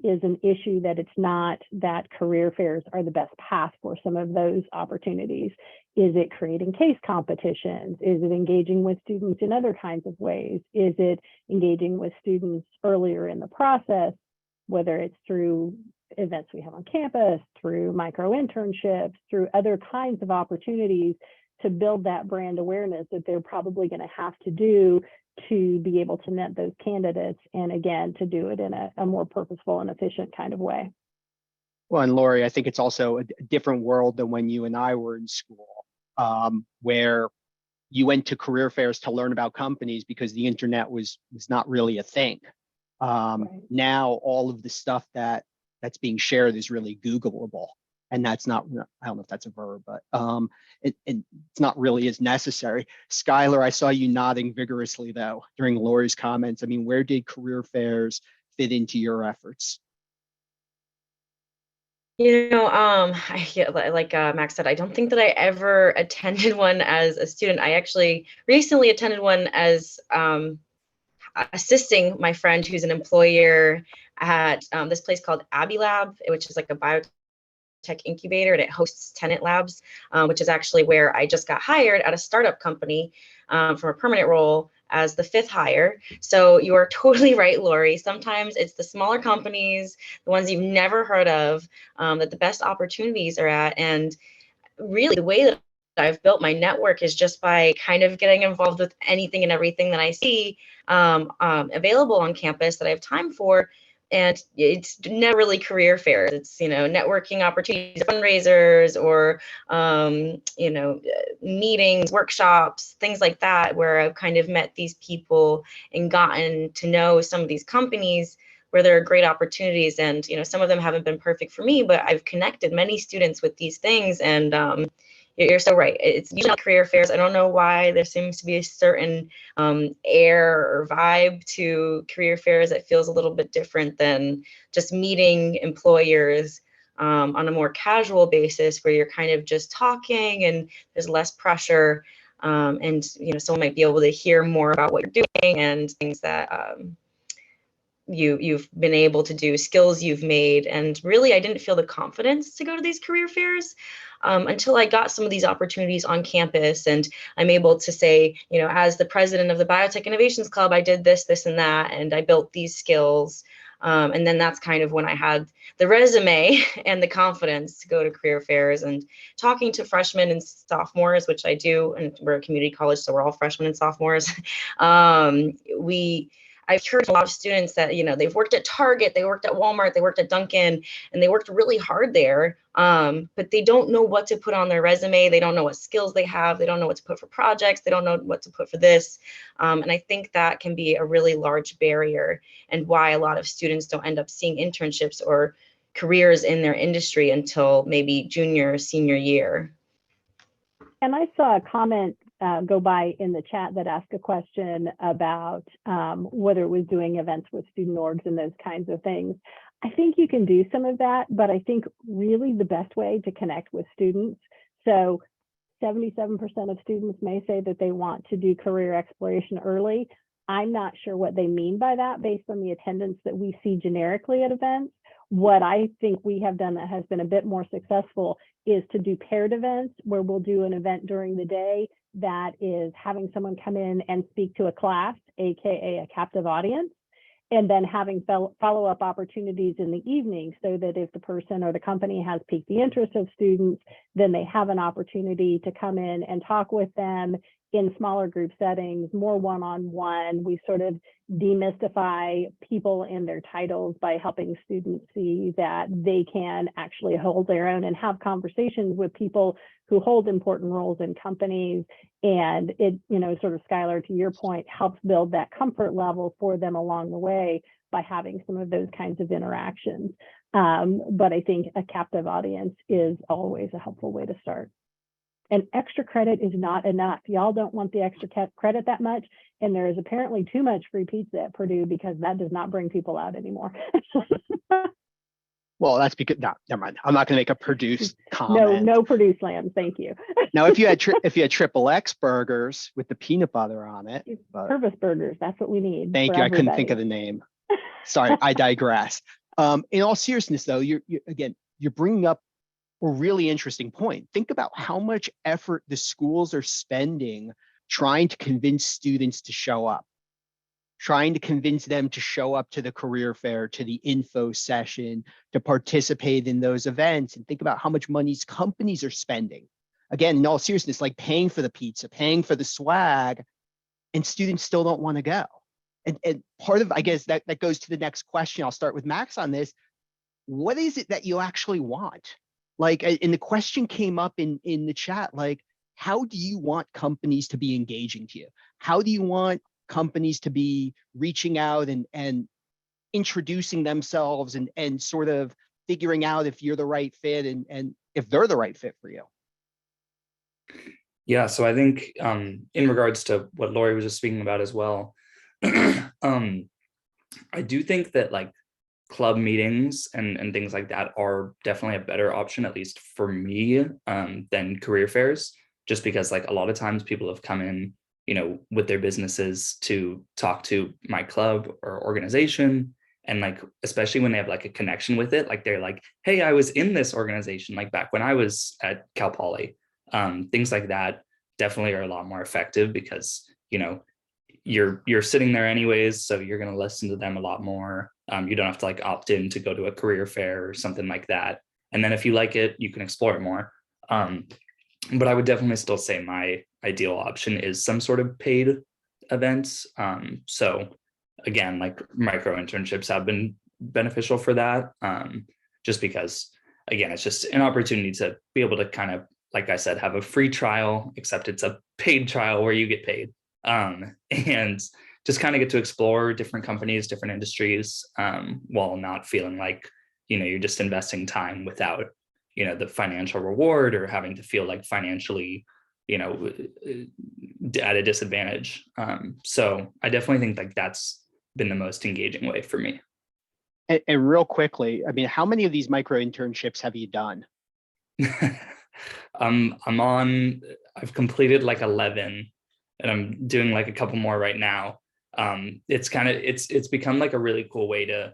[SPEAKER 4] is an issue that it's not that career fairs are the best path for some of those opportunities. Is it creating case competitions? Is it engaging with students in other kinds of ways? Is it engaging with students earlier in the process, whether it's through events we have on campus, through micro internships, through other kinds of opportunities to build that brand awareness that they're probably going to have to do to be able to net those candidates, and again, to do it in a more purposeful and efficient kind of way.
[SPEAKER 1] Well, and Lori, I think it's also a different world than when you and I were in school, where you went to career fairs to learn about companies because the internet was not really a thing.
[SPEAKER 4] Right.
[SPEAKER 1] Now all of the stuff that's being shared is really Googleable, and that's not, I don't know if that's a verb, but it's not really as necessary. Skyler, I saw you nodding vigorously though during Lori's comments. I mean, where did career fairs fit into your efforts?
[SPEAKER 2] Like Max said, I don't think that I ever attended one as a student. I actually recently attended one as assisting my friend who's an employer at this place called Abbey Lab, which is like a biotech incubator, and it hosts tenant labs, which is actually where I just got hired at a startup company from a permanent role as the 5th hire. So you are totally right, Lori. Sometimes it's the smaller companies, the ones you've never heard of, that the best opportunities are at. And really the way that I've built my network is just by kind of getting involved with anything and everything that I see available on campus that I have time for. And it's never really career fairs. It's, networking opportunities, fundraisers, or, meetings, workshops, things like that, where I've kind of met these people and gotten to know some of these companies where there are great opportunities. And, some of them haven't been perfect for me, but I've connected many students with these things. And you're so right. It's usually career fairs. I don't know why there seems to be a certain air or vibe to career fairs that feels a little bit different than just meeting employers on a more casual basis, where you're kind of just talking and there's less pressure. And someone might be able to hear more about what you're doing and things that you've been able to do, skills you've made. And really, I didn't feel the confidence to go to these career fairs until I got some of these opportunities on campus. And I'm able to say, as the president of the Biotech Innovations Club, I did this, this, and that, and I built these skills. And then that's kind of when I had the resume and the confidence to go to career fairs. And talking to freshmen and sophomores, which I do, and we're a community college, so we're all freshmen and sophomores. I've heard from a lot of students that, they've worked at Target, they worked at Walmart, they worked at Dunkin', and they worked really hard there, but they don't know what to put on their resume. They don't know what skills they have. They don't know what to put for projects. They don't know what to put for this. And I think that can be a really large barrier, and why a lot of students don't end up seeing internships or careers in their industry until maybe junior or senior year.
[SPEAKER 4] And I saw a comment go by in the chat that asked a question about whether it was doing events with student orgs and those kinds of things. I think you can do some of that, but I think really the best way to connect with students. So 77% of students may say that they want to do career exploration early. I'm not sure what they mean by that based on the attendance that we see generically at events. What I think we have done that has been a bit more successful is to do paired events, where we'll do an event during the day that is having someone come in and speak to a class, AKA a captive audience, and then having follow-up opportunities in the evening, so that if the person or the company has piqued the interest of students, then they have an opportunity to come in and talk with them in smaller group settings, more one-on-one. We sort of demystify people and their titles by helping students see that they can actually hold their own and have conversations with people who hold important roles in companies. And it, sort of, Skyler, to your point, helps build that comfort level for them along the way by having some of those kinds of interactions. But I think a captive audience is always a helpful way to start. And extra credit is not enough. Y'all don't want the extra credit that much. And there is apparently too much free pizza at Purdue, because that does not bring people out anymore.
[SPEAKER 1] Well, that's because, no, never mind. I'm not going to make a Purdue
[SPEAKER 4] No,
[SPEAKER 1] comment.
[SPEAKER 4] no Purdue slams. Thank you.
[SPEAKER 1] Now, if you had triple X burgers with the peanut butter on it, but
[SPEAKER 4] Purvis burgers. That's what we need.
[SPEAKER 1] thank
[SPEAKER 4] for
[SPEAKER 1] you. I couldn't think of
[SPEAKER 4] everybody.
[SPEAKER 1] the name. Sorry, I digress. In all seriousness, though, you're bringing up a really interesting point. Think about how much effort the schools are spending trying to convince students to show up, trying to convince them to show up to the career fair, to the info session, to participate in those events, and think about how much money companies are spending. Again, in all seriousness, like paying for the pizza, paying for the swag, and students still don't want to go. And part of, I guess, that goes to the next question. I'll start with Max on this. What is it that you actually want? Like, and the question came up in the chat, like, how do you want companies to be engaging to you? How do you want companies to be reaching out and introducing themselves and sort of figuring out if you're the right fit and if they're the right fit for you?
[SPEAKER 5] Yeah, so I think in regards to what Lori was just speaking about as well, I do think that like club meetings and things like that are definitely a better option, at least for me, than career fairs, just because like a lot of times people have come in, you know, with their businesses to talk to my club or organization. And like, especially when they have like a connection with it, like they're like, hey, I was in this organization, like back when I was at Cal Poly. Things like that definitely are a lot more effective because, you know, you're sitting there anyways, so you're going to listen to them a lot more. You don't have to like opt in to go to a career fair or something like that. And then if you like it, you can explore it more. But I would definitely still say my ideal option is some sort of paid events. So again, like micro internships have been beneficial for that, just because, again, it's just an opportunity to be able to kind of, like I said, have a free trial, except it's a paid trial where you get paid, and just kind of get to explore different companies, different industries, while not feeling like, you know, you're just investing time without, you know, the financial reward or having to feel like financially, you know, at a disadvantage. So I definitely think like that's been the most engaging way for me.
[SPEAKER 1] And real quickly, I mean, how many of these micro internships have you done?
[SPEAKER 5] I've completed like 11 and I'm doing like a couple more right now. It's become like a really cool way to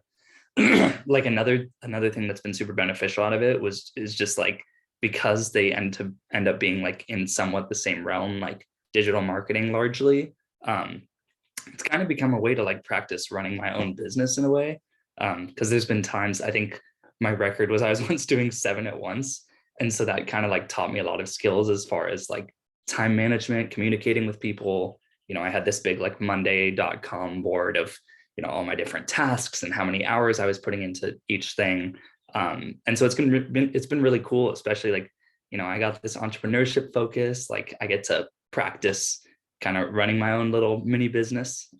[SPEAKER 5] like another thing that's been super beneficial out of it is just like, because they end up being like in somewhat the same realm, like digital marketing largely. It's kind of become a way to like practice running my own business in a way. Because there's been times, I think my record was I was once doing 7 at once. And so that kind of like taught me a lot of skills as far as like time management, communicating with people. You know, I had this big like monday.com board of, you know, all my different tasks and how many hours I was putting into each thing. And so it's been really cool, especially like, you know, I got this entrepreneurship focus, like I get to practice kind of running my own little mini business.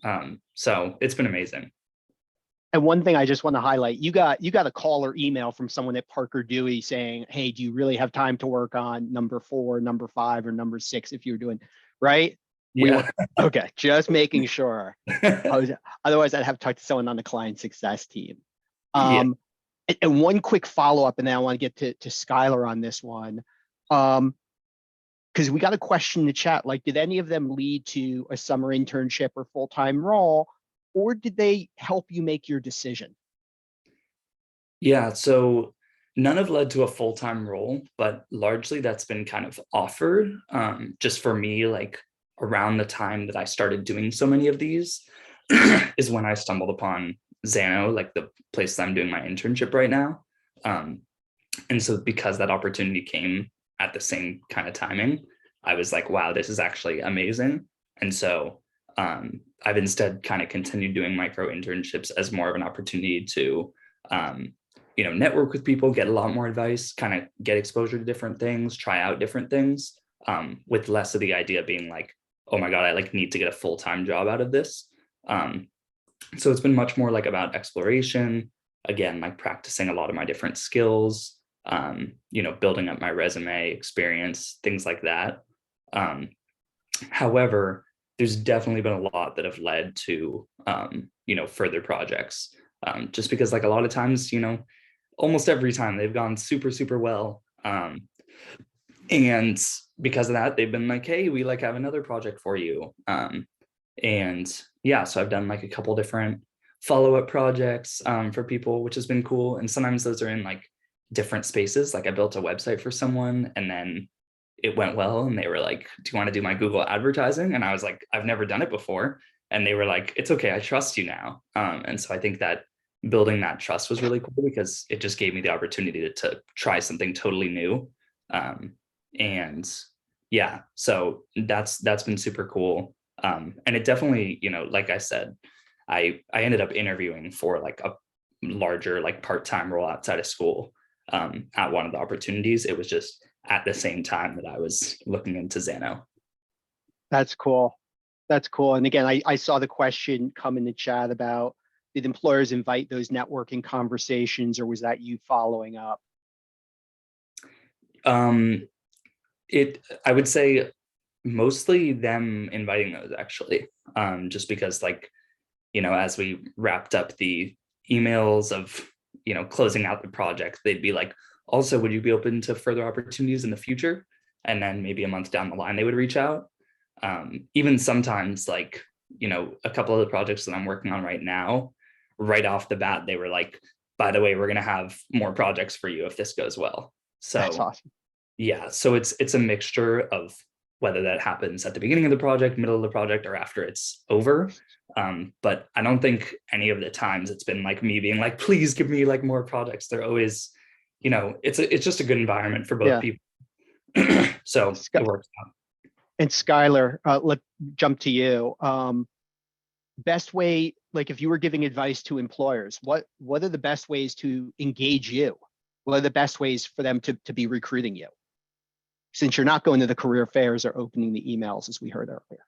[SPEAKER 5] So it's been amazing.
[SPEAKER 1] And one thing I just want to highlight, you got a call or email from someone at Parker Dewey saying, hey, do you really have time to work on number 4, number 5, or number 6 if you're doing, right?
[SPEAKER 5] Yeah.
[SPEAKER 1] Okay, just making sure. Otherwise, I'd have to talk to someone on the client success team.
[SPEAKER 5] Yeah.
[SPEAKER 1] And one quick follow-up, and then I want to get to Skyler on this one. Because we got a question in the chat, like, did any of them lead to a summer internship or full-time role? Or did they help you make your decision?
[SPEAKER 5] Yeah, so none have led to a full-time role, but largely that's been kind of offered. Just for me, like around the time that I started doing so many of these is when I stumbled upon Xano, like the place that I'm doing my internship right now. And so because that opportunity came at the same kind of timing, I was like, wow, this is actually amazing. And so I've instead kind of continued doing micro internships as more of an opportunity to, you know, network with people, get a lot more advice, kind of get exposure to different things, try out different things, with less of the idea being like, oh my God, I like need to get a full-time job out of this. So it's been much more like about exploration, again, like practicing a lot of my different skills, you know, building up my resume, experience, things like that. However, there's definitely been a lot that have led to, you know, further projects, just because like a lot of times, you know, almost every time they've gone super, super well. And because of that, they've been like, hey, we like have another project for you. And yeah, so I've done like a couple different follow-up projects for people, which has been cool. And sometimes those are in like different spaces. Like I built a website for someone and then it went well and they were like, do you want to do my Google advertising? And I was like, I've never done it before. And they were like, it's okay, I trust you now. And so I think that building that trust was really cool because it just gave me the opportunity to try something totally new. And yeah, so that's been super cool. And it definitely, you know, like I said, I ended up interviewing for like a larger like part-time role outside of school at one of the opportunities. It was just at the same time that I was looking into Zano.
[SPEAKER 1] That's cool. That's cool. And again, I saw the question come in the chat about, did employers invite those networking conversations, or was that you following up?
[SPEAKER 5] I would say mostly them inviting those actually, just because like, you know, as we wrapped up the emails of, you know, closing out the project, they'd be like, also, would you be open to further opportunities in the future? And then maybe a month down the line, they would reach out. Even sometimes like, you know, a couple of the projects that I'm working on right now, right off the bat, they were like, by the way, we're going to have more projects for you if this goes well. So
[SPEAKER 1] That's awesome.
[SPEAKER 5] yeah, so it's a mixture of whether that happens at the beginning of the project, middle of the project, or after it's over. But I don't think any of the times it's been like me being like, please give me like more projects. They're always, you know, it's just a good environment for both people. So it works out.
[SPEAKER 1] And Skyler, let's jump to you. Best way, like if you were giving advice to employers, what are the best ways to engage you? What are the best ways for them to be recruiting you? Since you're not going to the career fairs or opening the emails, as we heard earlier.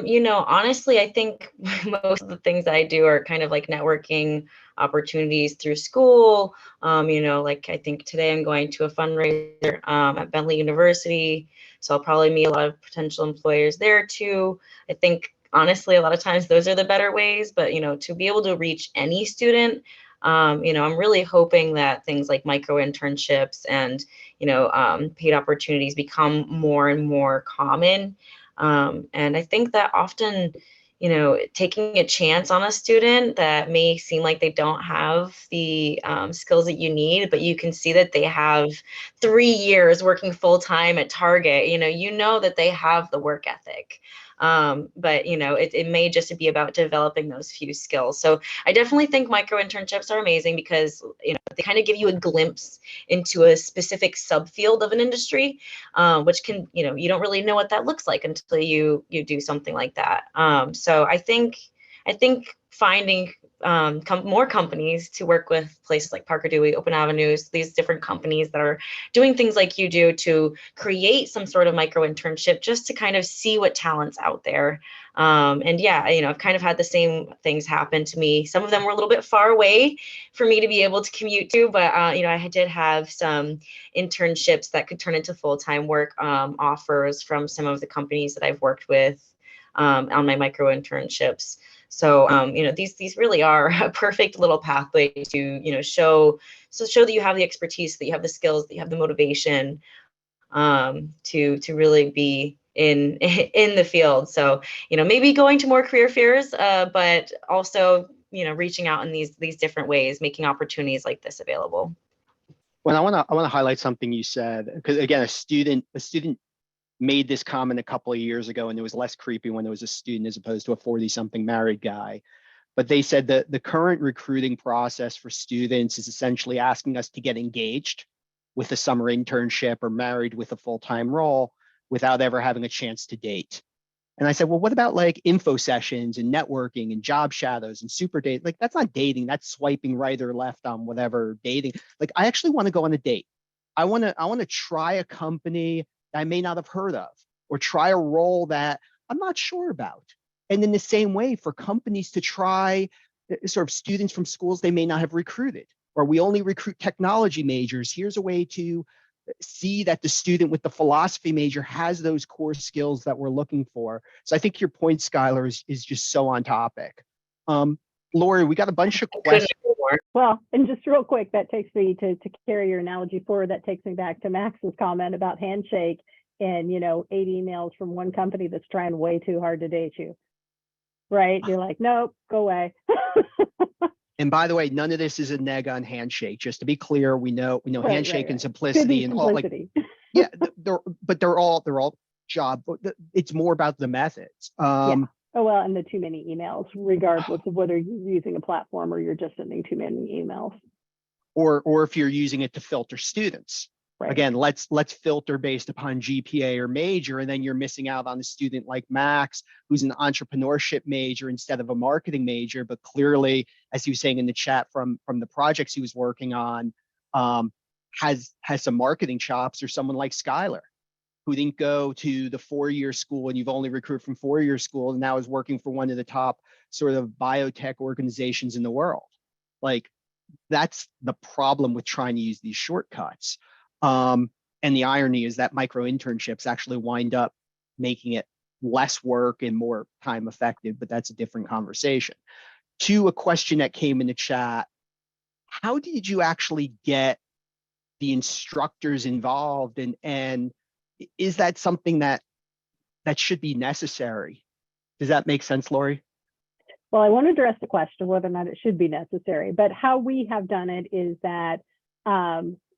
[SPEAKER 2] You know, honestly, I think most of the things that I do are kind of like networking opportunities through school. You know, like I think today I'm going to a fundraiser at Bentley University. So I'll probably meet a lot of potential employers there too. I think honestly, a lot of times those are the better ways, but you know, to be able to reach any student, you know, I'm really hoping that things like micro internships and, you know, paid opportunities become more and more common. And I think that often, you know, taking a chance on a student that may seem like they don't have the skills that you need, but you can see that they have 3 years working full time at Target, you know that they have the work ethic. But, you know, it may just be about developing those few skills. So I definitely think micro internships are amazing because, you know, they kind of give you a glimpse into a specific subfield of an industry, which can, you know, you don't really know what that looks like until you do something like that. So I think finding more companies to work with, places like Parker Dewey, Open Avenues, these different companies that are doing things like you do to create some sort of micro internship just to kind of see what talent's out there. And yeah, you know, I've kind of had the same things happen to me. Some of them were a little bit far away for me to be able to commute to, but you know, I did have some internships that could turn into full-time work offers from some of the companies that I've worked with on my micro internships. So, you know, these really are a perfect little pathway to, you know, show that you have the expertise, that you have the skills, that you have the motivation to really be in the field. So, you know, maybe going to more career fairs, but also, you know, reaching out in these different ways, making opportunities like this available.
[SPEAKER 1] Well, I want to highlight something you said, because again, a student made this comment a couple of years ago, and it was less creepy when it was a student as opposed to a 40-something married guy. But they said that the current recruiting process for students is essentially asking us to get engaged with a summer internship or married with a full-time role without ever having a chance to date. And I said, well, what about like info sessions and networking and job shadows and super date? Like, that's not dating, that's swiping right or left on whatever dating. Like, I actually want to go on a date. I want to try a company I may not have heard of, or try a role that I'm not sure about. And in the same way, for companies to try sort of students from schools they may not have recruited, or we only recruit technology majors, here's a way to see that the student with the philosophy major has those core skills that we're looking for. So I think your point, Skyler, is just so on topic. Lori, we got a bunch of questions.
[SPEAKER 2] more.
[SPEAKER 4] Well, and just real quick, that takes me to carry your analogy forward. That takes me back to Max's comment about handshake and, 8 emails from one company that's trying way too hard to date you. Right? You're like, nope, go away.
[SPEAKER 1] And by the way, none of this is a neg on handshake. Just to be clear, we know
[SPEAKER 4] Right,
[SPEAKER 1] handshake
[SPEAKER 4] right.
[SPEAKER 1] and simplicity and all, like,
[SPEAKER 4] Simplicity.
[SPEAKER 1] yeah, they're all job. It's more about the methods.
[SPEAKER 4] Yeah. Oh, well, and the too many emails, regardless of whether you're using a platform or you're just sending too many emails.
[SPEAKER 1] Or if you're using it to filter students.
[SPEAKER 4] Right.
[SPEAKER 1] Again, let's filter based upon GPA or major, and then you're missing out on a student like Max, who's an entrepreneurship major instead of a marketing major, but clearly, as he was saying in the chat from the projects he was working on, has some marketing chops, or someone like Skyler, who didn't go to the 4-year school, and you've only recruited from 4-year school, and now is working for one of the top sort of biotech organizations in the world. Like, that's the problem with trying to use these shortcuts. And the irony is that micro internships actually wind up making it less work and more time effective, but that's a different conversation. To a question that came in the chat, how did you actually get the instructors involved, and is that something that should be necessary? Does that make sense, Lori?
[SPEAKER 4] Well, I want to address the question whether or not it should be necessary, but how we have done it is that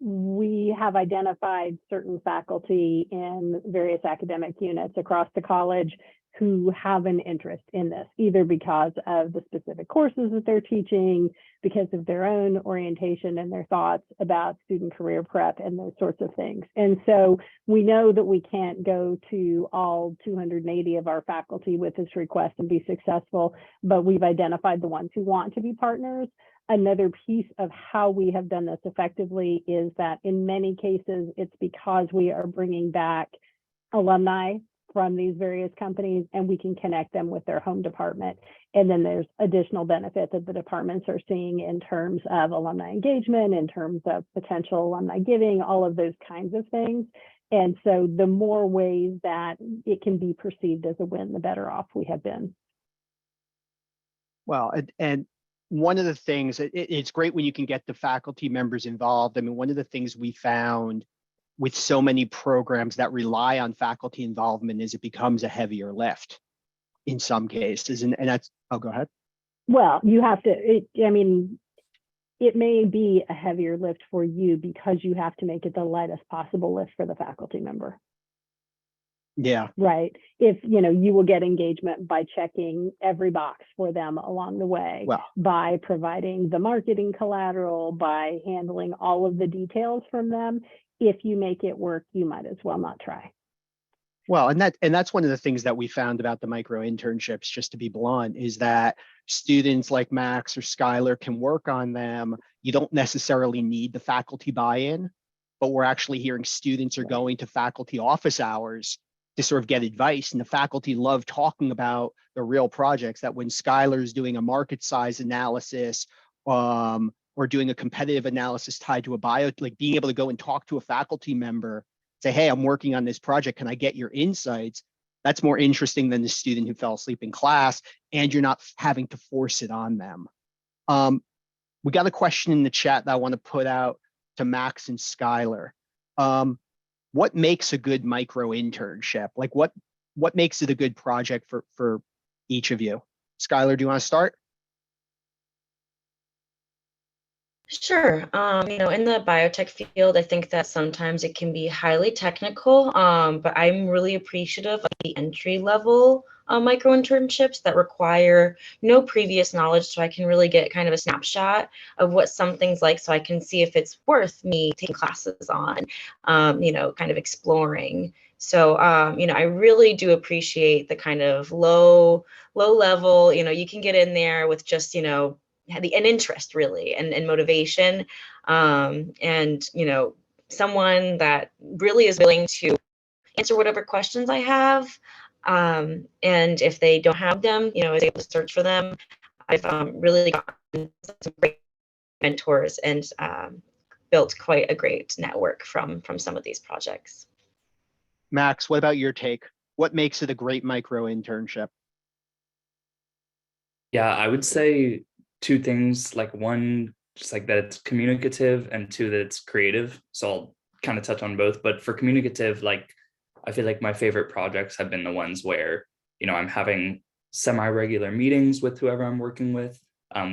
[SPEAKER 4] we have identified certain faculty in various academic units across the college who have an interest in this, either because of the specific courses that they're teaching, because of their own orientation and their thoughts about student career prep and those sorts of things. And so we know that we can't go to all 280 of our faculty with this request and be successful, but we've identified the ones who want to be partners. Another piece of how we have done this effectively is that in many cases, it's because we are bringing back alumni from these various companies, and we can connect them with their home department. And then there's additional benefit that the departments are seeing in terms of alumni engagement, in terms of potential alumni giving, all of those kinds of things. And so the more ways that it can be perceived as a win, the better off we have been.
[SPEAKER 1] Well, and one of the things, it's great when you can get the faculty members involved. I mean, one of the things we found with so many programs that rely on faculty involvement is it becomes a heavier lift in some cases. And that's, oh, go ahead.
[SPEAKER 4] Well, you have to, it may be a heavier lift for you because you have to make it the lightest possible lift for the faculty member.
[SPEAKER 1] Yeah.
[SPEAKER 4] Right. If, you will get engagement by checking every box for them along the way, by providing the marketing collateral, by handling all of the details from them. If you make it work, you might as well not try.
[SPEAKER 1] Well, and that's one of the things that we found about the micro internships, just to be blunt, is that students like Max or Skyler can work on them. You don't necessarily need the faculty buy-in, but we're actually hearing students are going to faculty office hours to sort of get advice, and the faculty love talking about the real projects. That when Skyler's doing a market size analysis, or doing a competitive analysis tied to a bio, like being able to go and talk to a faculty member, say, hey, I'm working on this project, can I get your insights? That's more interesting than the student who fell asleep in class, and you're not having to force it on them. We got a question in the chat that I want to put out to Max and Skyler. What makes a good micro internship? Like what makes it a good project for each of you? Skyler, do you want to start?
[SPEAKER 2] Sure. In the biotech field, I think that sometimes it can be highly technical, but I'm really appreciative of the entry level micro internships that require no previous knowledge, so I can really get kind of a snapshot of what something's like, so I can see if it's worth me taking classes on, kind of exploring. So, I really do appreciate the kind of low level, you can get in there with just, an interest really and motivation, and someone that really is willing to answer whatever questions I have, and if they don't have them, is able to search for them. I've really gotten some great mentors and built quite a great network from some of these projects.
[SPEAKER 1] Max, what about your take? What makes it a great micro internship?
[SPEAKER 5] Yeah, I would say two things. Like one, just like that it's communicative, and two, that it's creative. So I'll kind of touch on both. But for communicative, like I feel like my favorite projects have been the ones where, I'm having semi-regular meetings with whoever I'm working with.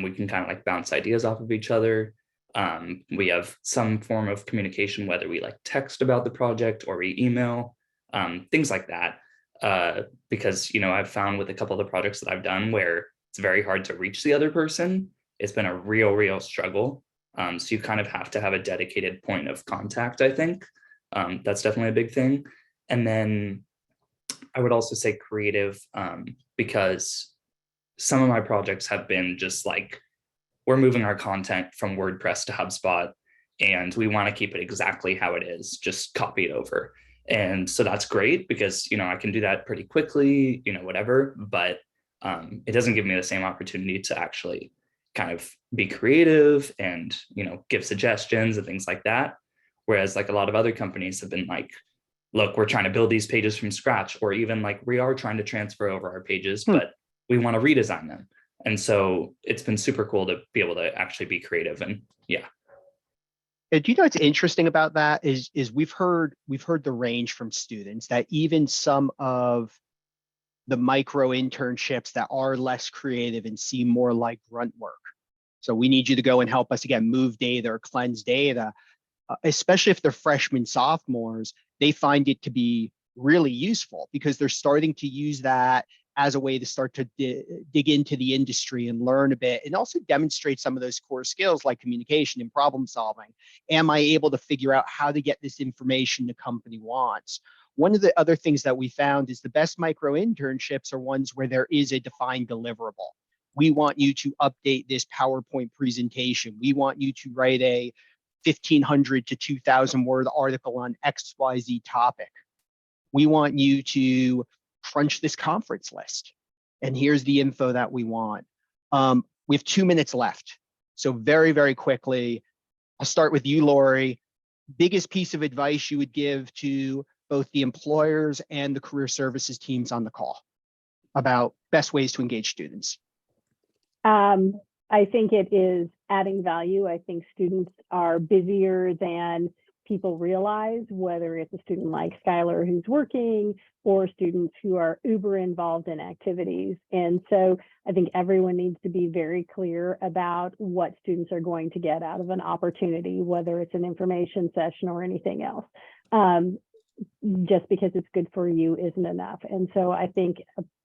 [SPEAKER 5] We can kind of like bounce ideas off of each other. We have some form of communication, whether we like text about the project or we email, things like that. Because, I've found with a couple of the projects that I've done where it's very hard to reach the other person, it's been a real struggle. So you kind of have to have a dedicated point of contact, I think. That's definitely a big thing. And then I would also say creative, because some of my projects have been just like, we're moving our content from WordPress to HubSpot, and we want to keep it exactly how it is, just copy it over. And so that's great because, I can do that pretty quickly, whatever, but it doesn't give me the same opportunity to actually kind of be creative and, give suggestions and things like that. Whereas like a lot of other companies have been like, look, we're trying to build these pages from scratch, or even like we are trying to transfer over our pages, but we want to redesign them. And so it's been super cool to be able to actually be creative. And yeah.
[SPEAKER 1] And do you know what's interesting about that is we've heard the range from students that even some of the micro internships that are less creative and seem more like grunt work. So we need you to go and help us again, move data or cleanse data, especially if they're freshmen, sophomores, they find it to be really useful because they're starting to use that as a way to start to dig into the industry and learn a bit, and also demonstrate some of those core skills like communication and problem solving. Am I able to figure out how to get this information the company wants? One of the other things that we found is the best micro internships are ones where there is a defined deliverable. We want you to update this PowerPoint presentation. We want you to write a 1,500 to 2,000 word article on XYZ topic. We want you to crunch this conference list. And here's the info that we want. We have 2 minutes left. So very quickly, I'll start with you, Lori. Biggest piece of advice you would give to both the employers and the career services teams on the call about best ways to engage students?
[SPEAKER 4] I think it is adding value. I think students are busier than people realize, whether it's a student like Skyler who's working or students who are uber involved in activities. And so I think everyone needs to be very clear about what students are going to get out of an opportunity, whether it's an information session or anything else. Just because it's good for you isn't enough. And so I think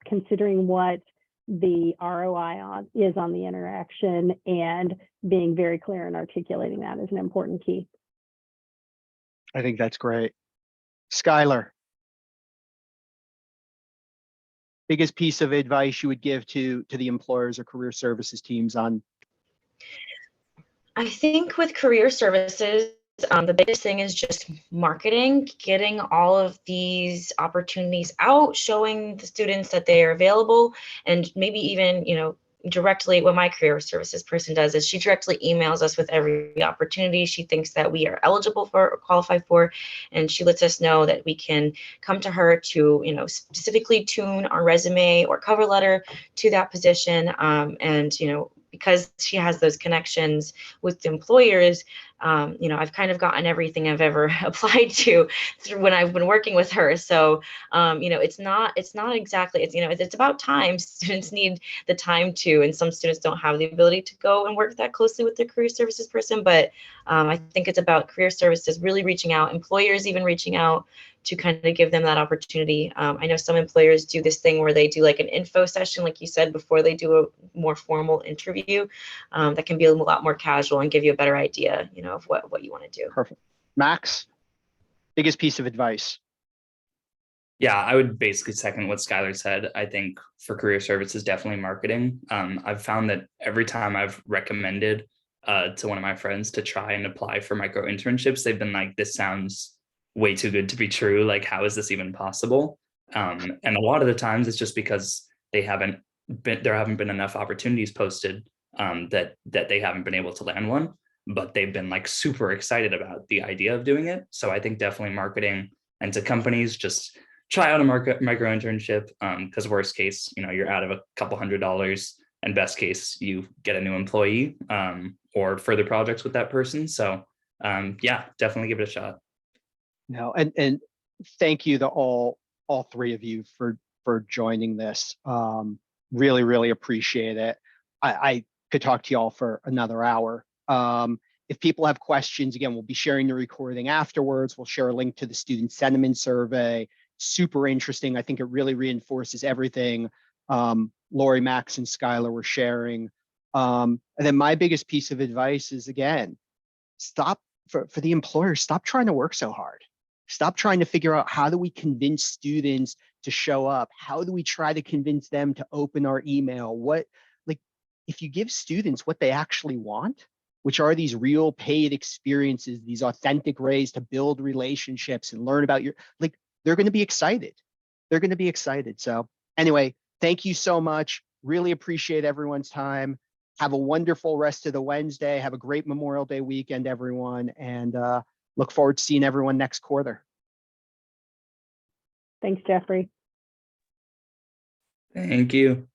[SPEAKER 4] considering what the ROI is on the interaction and being very clear and articulating that is an important key.
[SPEAKER 1] I think that's great. Skyler, biggest piece of advice you would give to the employers or career services teams on?
[SPEAKER 2] I think with career services, the biggest thing is just marketing, getting all of these opportunities out, showing the students that they are available, and maybe even, directly what my career services person does is she directly emails us with every opportunity she thinks that we are eligible for or qualify for, and she lets us know that we can come to her to specifically tune our resume or cover letter to that position, and because she has those connections with the employers, I've kind of gotten everything I've ever applied to through when I've been working with her. So, it's not exactly, it's about time. Students need the time to, and some students don't have the ability to go and work that closely with their career services person. But I think it's about career services really reaching out, employers even reaching out to kind of give them that opportunity. I know some employers do this thing where they do like an info session, like you said, before they do a more formal interview, that can be a lot more casual and give you a better idea, of what you want to do.
[SPEAKER 1] Perfect. Max, biggest piece of advice?
[SPEAKER 5] Yeah, I would basically second what Skyler said. I think for career services, definitely marketing. I've found that every time I've recommended to one of my friends to try and apply for micro internships, they've been like, this sounds way too good to be true. Like, how is this even possible? And a lot of the times it's just because there haven't been enough opportunities posted, that they haven't been able to land one, but they've been like super excited about the idea of doing it. So I think definitely marketing, and to companies, just try out a micro internship, because worst case, you're out of a couple $100 and best case, you get a new employee or further projects with that person. So yeah, definitely give it a shot.
[SPEAKER 1] No, and thank you to all three of you for joining this. Really, really appreciate it. I could talk to you all for another hour. If people have questions, again, we'll be sharing the recording afterwards. We'll share a link to the student sentiment survey. Super interesting. I think it really reinforces everything Lori, Max, and Skyler were sharing. And then my biggest piece of advice is, again, stop for the employer, stop trying to work so hard. Stop trying to figure out how do we convince students to show up? How do we try to convince them to open our email? If you give students what they actually want, which are these real paid experiences, these authentic ways to build relationships and learn about they're going to be excited. They're going to be excited. So anyway, thank you so much. Really appreciate everyone's time. Have a wonderful rest of the Wednesday. Have a great Memorial Day weekend, everyone. And look forward to seeing everyone next quarter.
[SPEAKER 4] Thanks, Jeffrey.
[SPEAKER 5] Thank you.